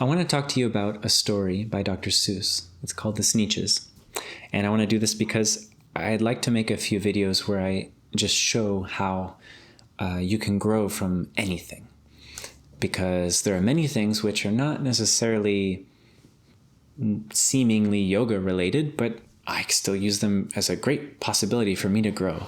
I want to talk to you about a story by Dr. Seuss. It's called The Sneeches. And I want to do this because I'd like to make a few videos where I just show how you can grow from anything. Because there are many things which are not necessarily seemingly yoga related, but I still use them as a great possibility for me to grow.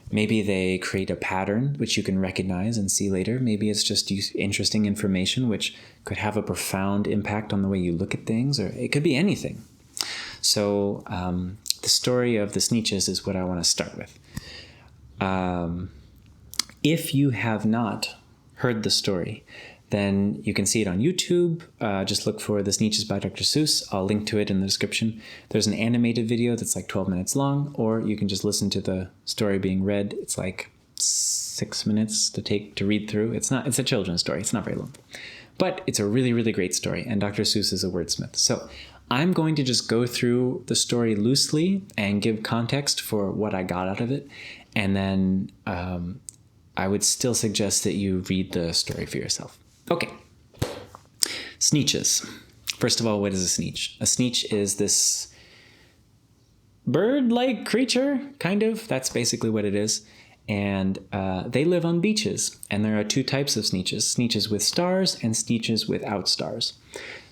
Maybe they create a pattern which you can recognize and see later. Maybe it's just interesting information which could have a profound impact on the way you look at things, or it could be anything. So the story of the Sneetches is what I want to start with. If you have not heard the story, then you can see it on YouTube. Just look for The Sneeches by Dr. Seuss. I'll link to it in the description. There's an animated video that's like 12 minutes long, or you can just listen to the story being read. It's like 6 minutes to read through. It's a children's story. It's not very long, but it's a really, really great story. And Dr. Seuss is a wordsmith. So I'm going to just go through the story loosely and give context for what I got out of it. And then I would still suggest that you read the story for yourself. Okay, Sneeches. First of all, what is a sneetch? A sneetch is this bird-like creature, kind of. That's basically what it is. And they live on beaches. And there are two types of sneetches. Sneetches with stars and sneetches without stars.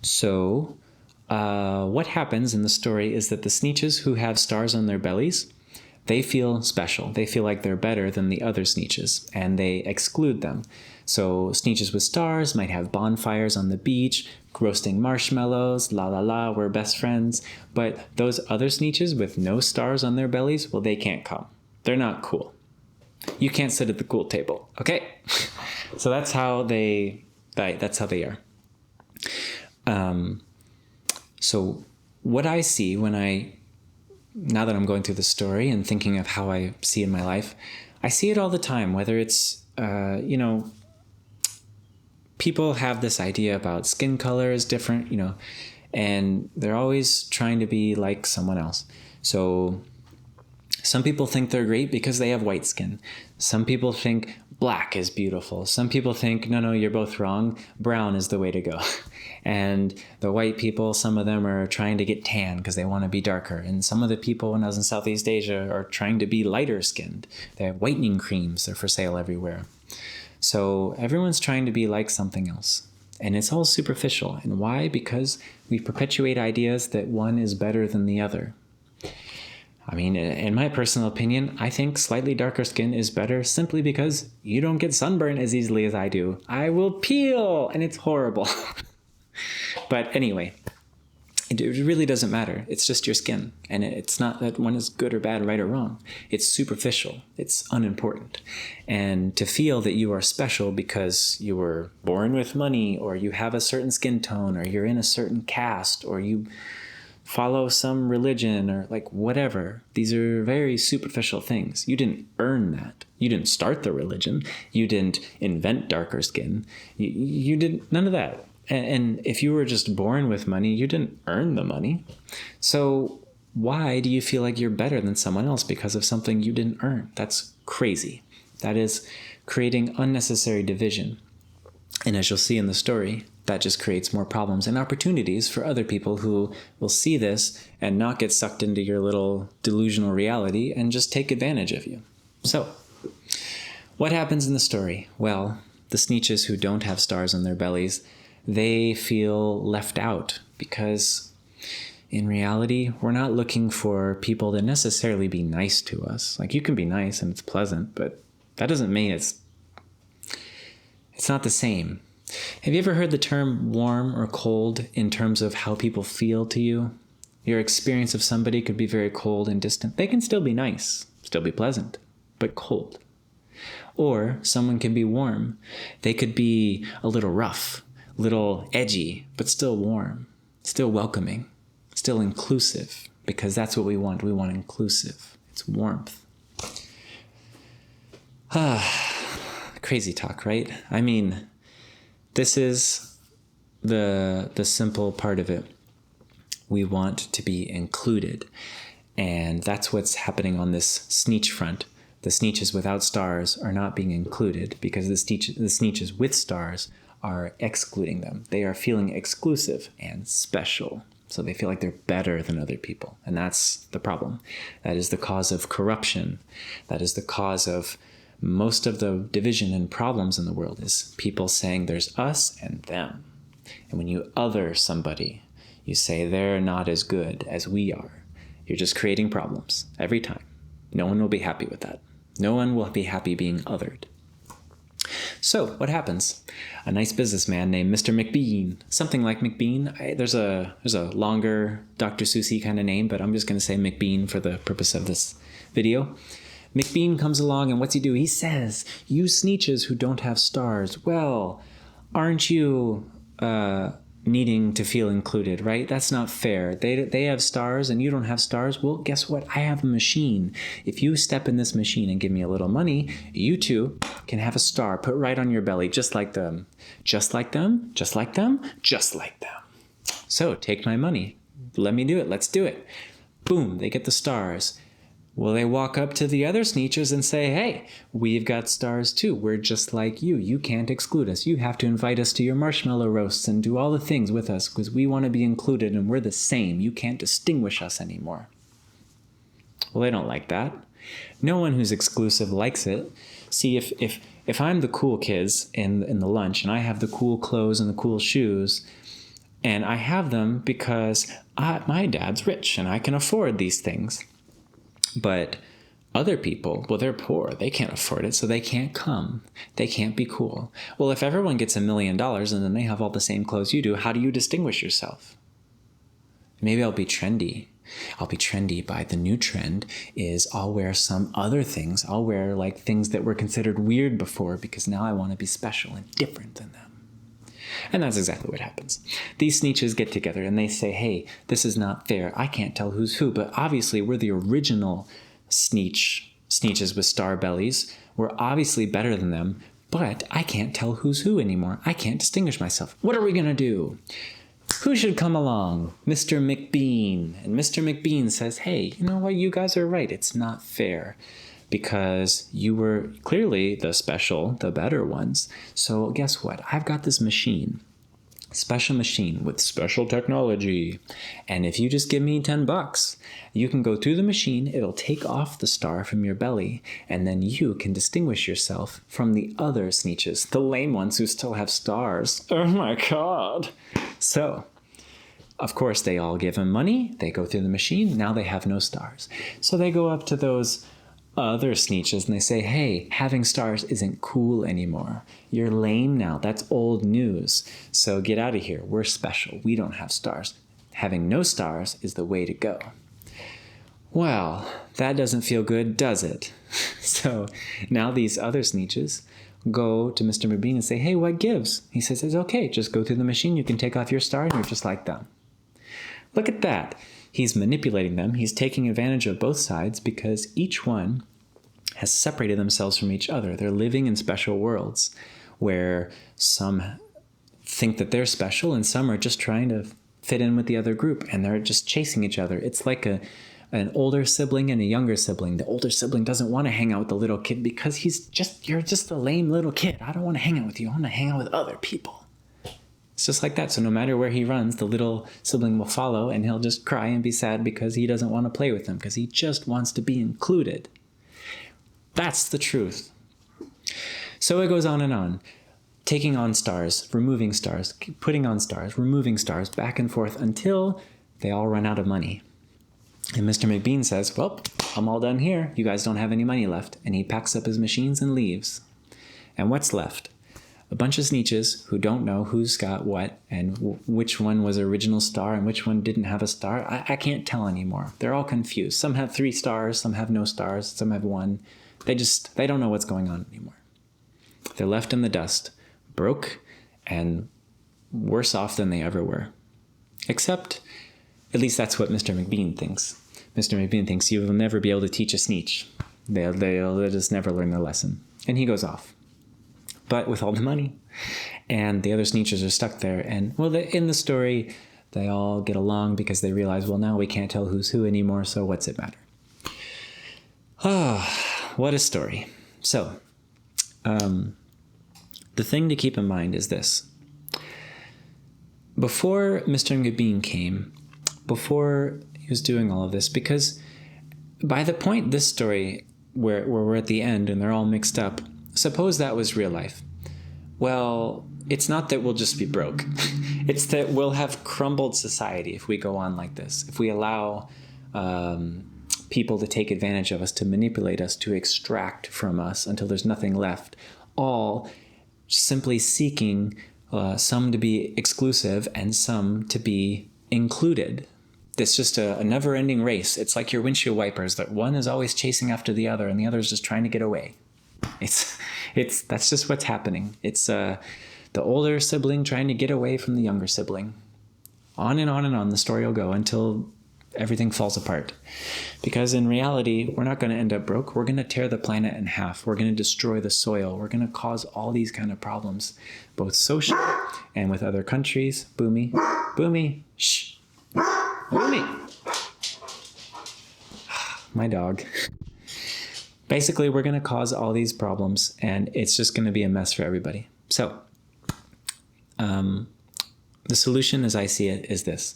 So what happens in the story is that the sneetches who have stars on their bellies, they feel special. They feel like they're better than the other sneetches, and they exclude them. So sneetches with stars might have bonfires on the beach, roasting marshmallows, la la la, we're best friends. But those other sneetches with no stars on their bellies, well, they can't come. They're not cool. You can't sit at the cool table, okay? So that's how they are. So what I see now that I'm going through the story and thinking of how I see in my life, I see it all the time, whether it's, people have this idea about skin color is different, and they're always trying to be like someone else. So some people think they're great because they have white skin. Some people think black is beautiful. Some people think, no, you're both wrong. Brown is the way to go. And the white people, some of them are trying to get tan because they want to be darker. And some of the people, when I was in Southeast Asia, are trying to be lighter skinned. They have whitening creams. They're for sale everywhere. So everyone's trying to be like something else. And it's all superficial. And why? Because we perpetuate ideas that one is better than the other. I mean, in my personal opinion, I think slightly darker skin is better simply because you don't get sunburn as easily as I do. I will peel, and it's horrible. But anyway, it really doesn't matter. It's just your skin. And it's not that one is good or bad, right or wrong. It's superficial. It's unimportant. And to feel that you are special because you were born with money, or you have a certain skin tone, or you're in a certain caste, or you follow some religion, or like whatever. These are very superficial things. You didn't earn that. You didn't start the religion. You didn't invent darker skin. You did none of that. And if you were just born with money, you didn't earn the money. So why do you feel like you're better than someone else because of something you didn't earn? That's crazy. That is creating unnecessary division. And as you'll see in the story, that just creates more problems and opportunities for other people who will see this and not get sucked into your little delusional reality and just take advantage of you. So, what happens in the story? Well, the Sneetches who don't have stars on their bellies, they feel left out because in reality, we're not looking for people to necessarily be nice to us. Like, you can be nice and it's pleasant, but that doesn't mean it's not the same. Have you ever heard the term warm or cold in terms of how people feel to you? Your experience of somebody could be very cold and distant. They can still be nice, still be pleasant, but cold. Or someone can be warm. They could be a little rough, a little edgy, but still warm, still welcoming, still inclusive, because that's what we want. We want inclusive. It's warmth. Crazy talk, right? I mean, this is the simple part of it. We want to be included. And that's what's happening on this Sneetch front. The Sneetches without stars are not being included because the Sneetches with stars are excluding them. They are feeling exclusive and special. So they feel like they're better than other people. And that's the problem. That is the cause of corruption. That is the cause of most of the division and problems in the world, is people saying there's us and them. And when you other somebody, you say they're not as good as we are. You're just creating problems every time. No one will be happy with that. No one will be happy being othered. So what happens? A nice businessman named Mr. McBean, something like McBean. There's a longer Dr. Seuss kind of name, but I'm just going to say McBean for the purpose of this video. McBean comes along, and what's he do? He says, "You Sneetches who don't have stars, well, aren't you needing to feel included, right? That's not fair. They have stars and you don't have stars. Well, guess what? I have a machine. If you step in this machine and give me a little money, you too can have a star put right on your belly, just like them. Just like them, just like them, just like them. So take my money. Let me do it. Let's do it." Boom, they get the stars. Well, they walk up to the other Sneetches and say, "Hey, we've got stars too. We're just like you. You can't exclude us. You have to invite us to your marshmallow roasts and do all the things with us because we want to be included and we're the same. You can't distinguish us anymore." Well, they don't like that. No one who's exclusive likes it. See, if I'm the cool kids in the lunch and I have the cool clothes and the cool shoes, and I have them because my dad's rich and I can afford these things. But other people, well, they're poor. They can't afford it, so they can't come. They can't be cool. Well, if everyone gets $1 million and then they have all the same clothes you do, how do you distinguish yourself? Maybe I'll be trendy. I'll be trendy by the new trend is I'll wear some other things. I'll wear like things that were considered weird before because now I want to be special and different than them. And that's exactly what happens. These Sneetches get together and they say, "Hey, this is not fair. I can't tell who's who, but obviously we're the original Sneetches with star bellies. We're obviously better than them, but I can't tell who's who anymore. I can't distinguish myself. What are we going to do? Who should come along? Mr. McBean." And Mr. McBean says, "Hey, you know what? You guys are right. It's not fair. Because you were clearly the special, the better ones. So guess what? I've got this machine, special machine with special technology. And if you just give me $10, you can go through the machine. It'll take off the star from your belly. And then you can distinguish yourself from the other Sneetches, the lame ones who still have stars." Oh my God. So, of course, they all give him money. They go through the machine. Now they have no stars. So they go up to those other Sneetches and they say, "Hey, having stars isn't cool anymore. You're lame now. That's old news. So get out of here. We're special. We don't have stars. Having no stars is the way to go." Well, that doesn't feel good, does it? So now these other Sneetches go to Mr. McBean and say, "Hey, what gives?" He says, "It's okay. Just go through the machine. You can take off your star and you're just like them." Look at that. He's manipulating them. He's taking advantage of both sides because each one has separated themselves from each other. They're living in special worlds where some think that they're special and some are just trying to fit in with the other group and they're just chasing each other. It's like an older sibling and a younger sibling. The older sibling doesn't want to hang out with the little kid because you're just a lame little kid. I don't want to hang out with you. I want to hang out with other people. It's just like that. So no matter where he runs, the little sibling will follow and he'll just cry and be sad because he doesn't want to play with them because he just wants to be included. That's the truth. So it goes on, taking on stars, removing stars, putting on stars, removing stars, back and forth until they all run out of money. And Mr. McBean says, "Well, I'm all done here. You guys don't have any money left." And he packs up his machines and leaves. And what's left? A bunch of Sneetches who don't know who's got what and which one was original star and which one didn't have a star. I can't tell anymore. They're all confused. Some have 3 stars, some have no stars, some have 1. They don't know what's going on anymore. They're left in the dust, broke and worse off than they ever were. Except, at least that's what Mr. McBean thinks. Mr. McBean thinks you will never be able to teach a Sneetch. They'll just never learn their lesson. And he goes off. But with all the money. And the other Sneetches are stuck there. And, well, in the story, they all get along because they realize, well, now we can't tell who's who anymore, so what's it matter? What a story. So, the thing to keep in mind is this. before Mr. Gabin came, before he was doing all of this, because by the point this story where we're at the end and they're all mixed up, suppose that was real life. Well, it's not that we'll just be broke. It's that we'll have crumbled society if we go on like this. If we allow people to take advantage of us, to manipulate us, to extract from us until there's nothing left, all simply seeking some to be exclusive and some to be included. It's just a never-ending race. It's like your windshield wipers, that one is always chasing after the other and the other is just trying to get away. That's just what's happening. It's the older sibling trying to get away from the younger sibling. On and on and on the story will go until everything falls apart. Because in reality, we're not going to end up broke. We're going to tear the planet in half. We're going to destroy the soil. We're going to cause all these kind of problems, both socially and with other countries. Boomy. Boomy. Shh. Boomy. My dog. Basically, we're going to cause all these problems, and it's just going to be a mess for everybody. So, the solution, as I see it, is this.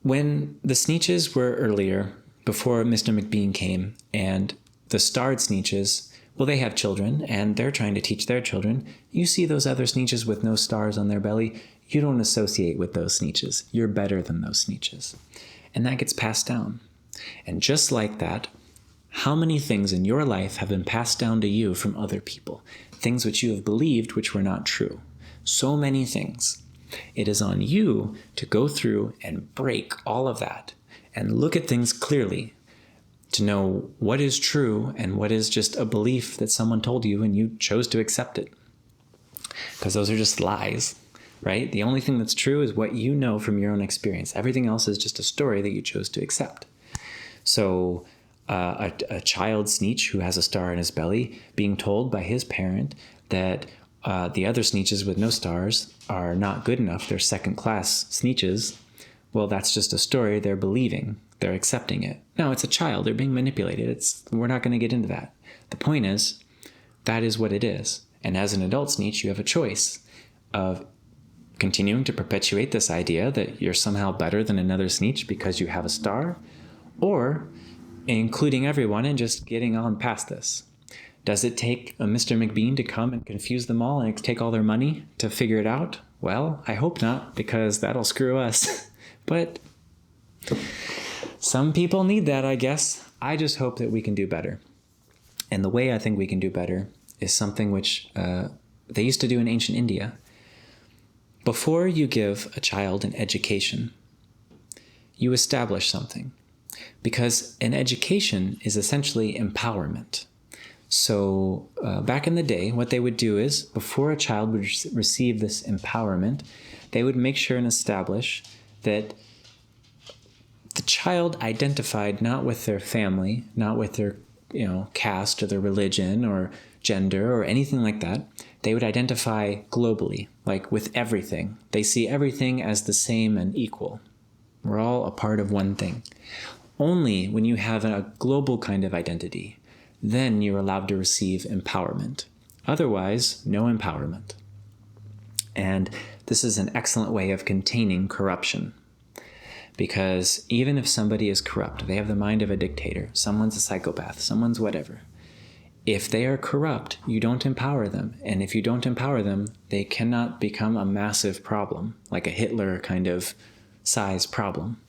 When the Sneetches were earlier, before Mr. McBean came, and the starred Sneetches, well, they have children, and they're trying to teach their children. You see those other Sneetches with no stars on their belly, you don't associate with those Sneetches. You're better than those Sneetches. And that gets passed down. And just like that, how many things in your life have been passed down to you from other people? Things which you have believed which were not true. So many things. It is on you to go through and break all of that and look at things clearly, to know what is true and what is just a belief that someone told you and you chose to accept it. Because those are just lies, right? The only thing that's true is what you know from your own experience. Everything else is just a story that you chose to accept. So a child Sneetch who has a star in his belly being told by his parent that the other Sneetches with no stars are not good enough, they're second-class Sneetches, well, that's just a story they're believing. They're accepting it. No, it's a child. They're being manipulated. We're not going to get into that. The point is, that is what it is. And as an adult Sneetch, you have a choice of continuing to perpetuate this idea that you're somehow better than another Sneetch because you have a star, or including everyone and just getting on past this. Does it take a Mr. McBean to come and confuse them all and take all their money to figure it out? Well, I hope not, because that'll screw us. But some people need that, I guess. I just hope that we can do better. And the way I think we can do better is something which they used to do in ancient India. Before you give a child an education, you establish something. Because an education is essentially empowerment. So back in the day, what they would do is, before a child would receive this empowerment, they would make sure and establish that the child identified not with their family, not with their caste or their religion or gender or anything like that. They would identify globally, like with everything. They see everything as the same and equal. We're all a part of one thing. Only when you have a global kind of identity, then you're allowed to receive empowerment. Otherwise, no empowerment. And this is an excellent way of containing corruption. Because even if somebody is corrupt, they have the mind of a dictator, someone's a psychopath, someone's whatever. If they are corrupt, you don't empower them. And if you don't empower them, they cannot become a massive problem, like a Hitler kind of size problem.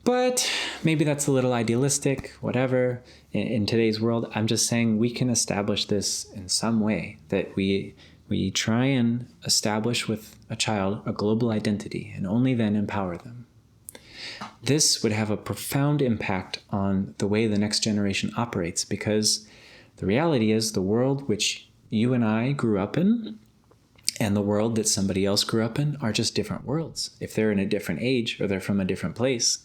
But maybe that's a little idealistic, whatever. In today's world, I'm just saying we can establish this in some way, that we try and establish with a child a global identity and only then empower them. This would have a profound impact on the way the next generation operates, because the reality is the world which you and I grew up in and the world that somebody else grew up in are just different worlds. If they're in a different age or they're from a different place,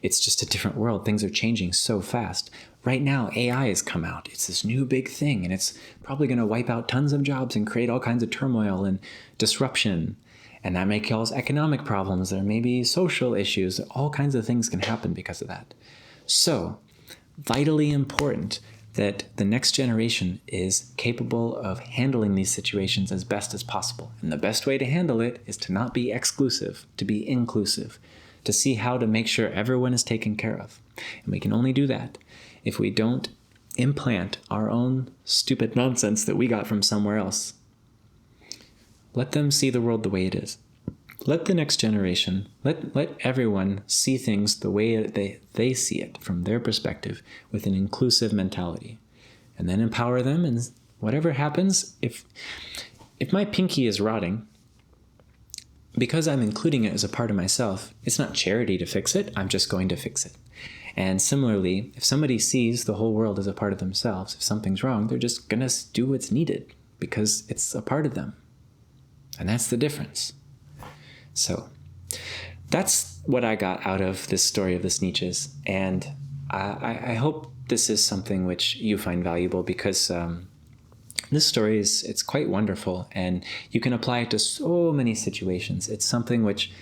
it's just a different world. Things are changing so fast. Right now, AI has come out. It's this new big thing, and it's probably going to wipe out tons of jobs and create all kinds of turmoil and disruption. And that may cause economic problems. There may be social issues. All kinds of things can happen because of that. So, vitally important that the next generation is capable of handling these situations as best as possible. And the best way to handle it is to not be exclusive, to be inclusive, to see how to make sure everyone is taken care of. And we can only do that if we don't implant our own stupid nonsense that we got from somewhere else. Let them see the world the way it is. Let the next generation, let everyone see things the way they see it from their perspective with an inclusive mentality. And then empower them, and whatever happens, if my pinky is rotting, because I'm including it as a part of myself, it's not charity to fix it, I'm just going to fix it. And similarly, if somebody sees the whole world as a part of themselves, if something's wrong, they're just going to do what's needed because it's a part of them. And that's the difference. So that's what I got out of this story of the Sneetches. And I hope this is something which you find valuable, because this story it's quite wonderful, and you can apply it to so many situations. It's something which,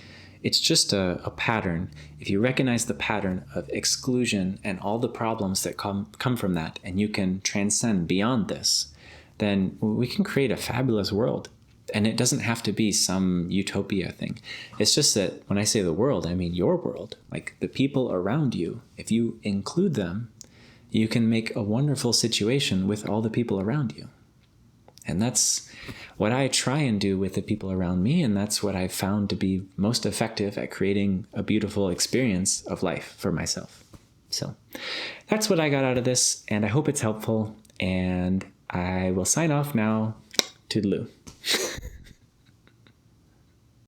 it's just a pattern. If you recognize the pattern of exclusion and all the problems that come from that, and you can transcend beyond this, then we can create a fabulous world. And it doesn't have to be some utopia thing. It's just that when I say the world, I mean your world, like the people around you. If you include them, you can make a wonderful situation with all the people around you. And that's what I try and do with the people around me, and that's what I've found to be most effective at creating a beautiful experience of life for myself. So that's what I got out of this, and I hope it's helpful, and I will sign off now. Toodaloo.